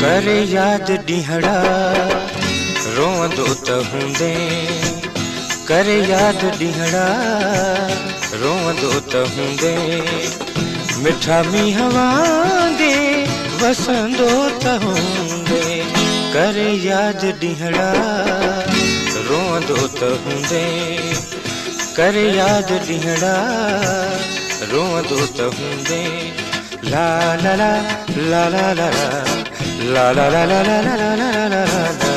कर याद ॾींहड़ा रोंदो त हूंदे, कर याद ॾींहड़ा रोंदो त हूंदे, मिठा मींहं वांदे वसंदो त हूंदे। कर याद ॾींहड़ा रोंदो त हूंदे, कर याद ॾींहड़ा रोंदो त हूंदे। ला ला ला ला ला ला ला ला ला ला ला ला ला ला ला ला।